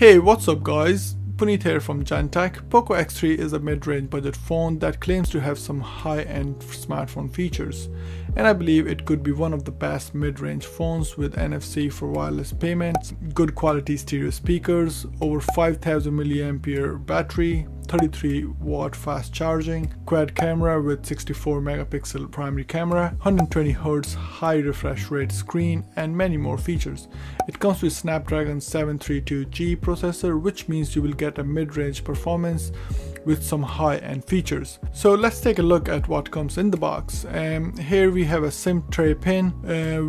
Hey, what's up guys? Puneet here from Jantech. POCO X3 is a mid-range budget phone that claims to have some high-end smartphone features, and I believe it could be one of the best mid-range phones with NFC for wireless payments, good quality stereo speakers, over 5000 mAh battery, 33 watt fast charging, quad camera with 64 megapixel primary camera, 120Hz high refresh rate screen, and many more features. It comes with Snapdragon 732G processor, which means you will get a mid-range performance with some high-end features. So let's take a look at what comes in the box. Here we have a SIM tray pin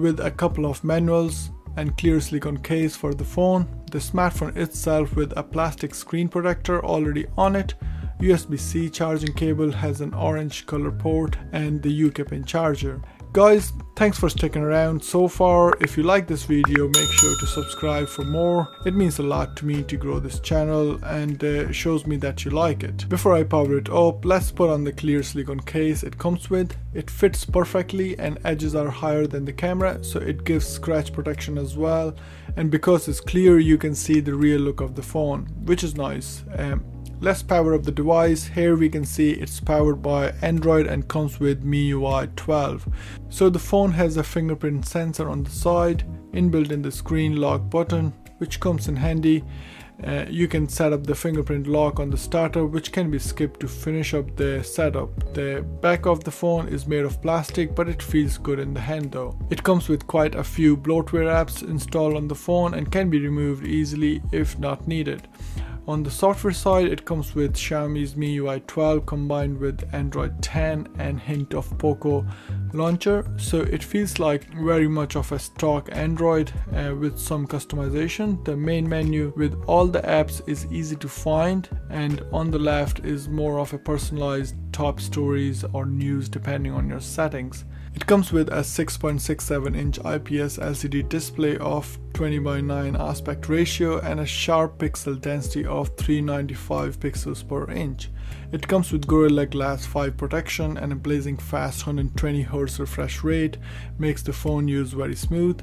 with a couple of manuals and clear silicone case for the phone, the smartphone itself with a plastic screen protector already on it, USB-C charging cable has an orange color port, and the UK pin charger. Guys, thanks for sticking around so far. If you like this video, make sure to subscribe for more. It means a lot to me to grow this channel and shows me that you like it. Before I power it up, let's put on the clear silicone case it comes with. It fits perfectly and edges are higher than the camera, so it gives scratch protection as well. And because it's clear, you can see the real look of the phone, which is nice. Let's power up the device. Here we can see it's powered by Android and comes with MIUI 12. So the phone has a fingerprint sensor on the side, inbuilt in the screen lock button, which comes in handy. You can set up the fingerprint lock on the starter, which can be skipped to finish up the setup. The back of the phone is made of plastic, but it feels good in the hand though. It comes with quite a few bloatware apps installed on the phone and can be removed easily if not needed. On the software side, it comes with Xiaomi's MIUI 12 combined with Android 10 and hint of POCO launcher, so it feels like very much of a stock Android with some customization. The main menu with all the apps is easy to find, and on the left is more of a personalized top stories or news depending on your settings. It comes with a 6.67-inch IPS LCD display of 20:9 aspect ratio and a sharp pixel density of 395 pixels per inch. It comes with Gorilla Glass 5 protection and a blazing fast 120Hz refresh rate, makes the phone use very smooth.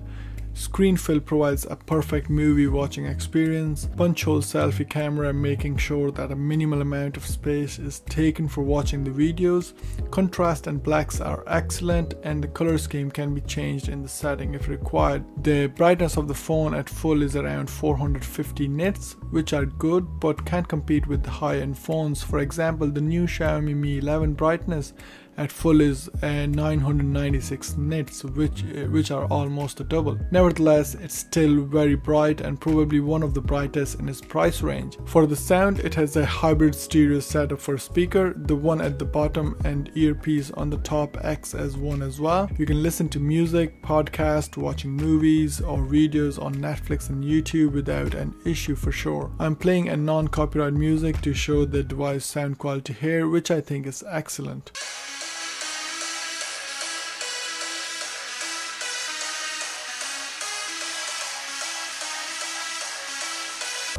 Screen fill provides a perfect movie watching experience. Punch hole selfie camera, making sure that a minimal amount of space is taken for watching the videos. Contrast and blacks are excellent, and the color scheme can be changed in the setting if required. The brightness of the phone at full is around 450 nits, which are good but can't compete with the high-end phones. For example, the new Xiaomi Mi 11 brightness at full is 996 nits, which are almost a double. Nevertheless, it's still very bright and probably one of the brightest in its price range. For the sound, it has a hybrid stereo setup for speaker. The one at the bottom and earpiece on the top acts as one as well. You can listen to music, podcast, watching movies or videos on Netflix and YouTube without an issue for sure. I'm playing a non-copyright music to show the device sound quality here, which I think is excellent.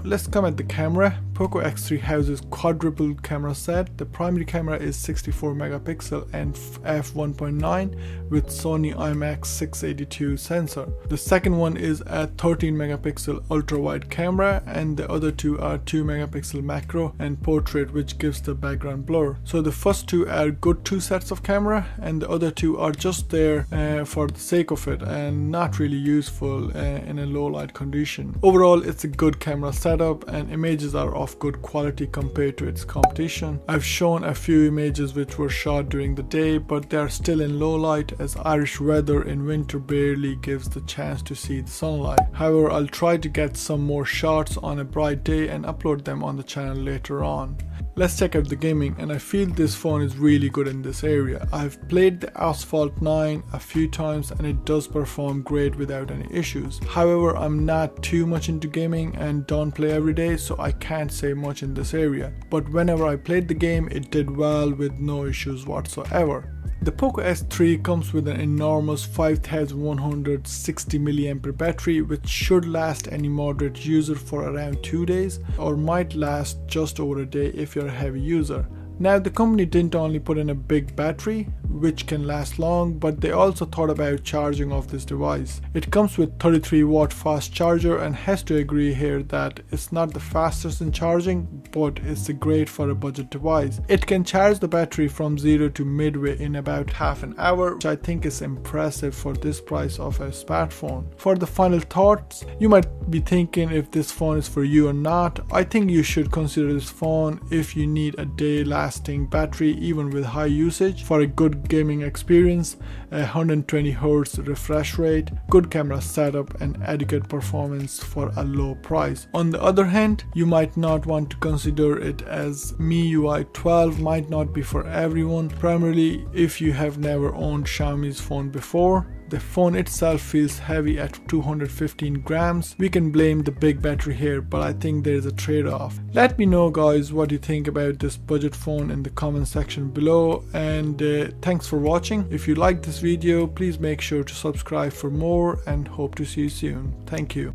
Let's come at the camera. POCO X3 houses quadruple camera set. The primary camera is 64 megapixel and f1.9 with Sony IMX 682 sensor. The second one is a 13 megapixel ultra wide camera, and the other two are 2 megapixel macro and portrait, which gives the background blur. So the first two are good two sets of camera, and the other two are just there for the sake of it and not really useful in a low light condition. Overall, it's a good camera setup and images are of good quality compared to its competition. I've shown a few images which were shot during the day, but they are still in low light as Irish weather in winter barely gives the chance to see the sunlight. However, I'll try to get some more shots on a bright day and upload them on the channel later on. Let's check out the gaming, and I feel this phone is really good in this area. I've played the Asphalt 9 a few times and it does perform great without any issues. However, I'm not too much into gaming and don't play every day, so I can't say much in this area. But whenever I played the game, it did well with no issues whatsoever. The POCO X3 comes with an enormous 5160 mAh battery, which should last any moderate user for around 2 days, or might last just over a day if you're a heavy user. Now, the company didn't only put in a big battery, which can last long, but they also thought about charging of this device. It comes with 33-watt fast charger, and has to agree here that it's not the fastest in charging, but it's great for a budget device. It can charge the battery from 0 to midway in about half an hour, which I think is impressive for this price of a smartphone. For the final thoughts, you might be thinking if this phone is for you or not. I think you should consider this phone if you need a day lasting battery even with high usage, for a good gaming experience, a 120Hz refresh rate, good camera setup, and adequate performance for a low price. On the other hand, you might not want to consider it, as MIUI 12 might not be for everyone, primarily if you have never owned Xiaomi's phone before. The phone itself feels heavy at 215 grams. We can blame the big battery here, but I think there is a trade-off. Let me know guys what you think about this budget phone in the comment section below, and thanks for watching. If you like this video, please make sure to subscribe for more, and hope to see you soon. Thank you.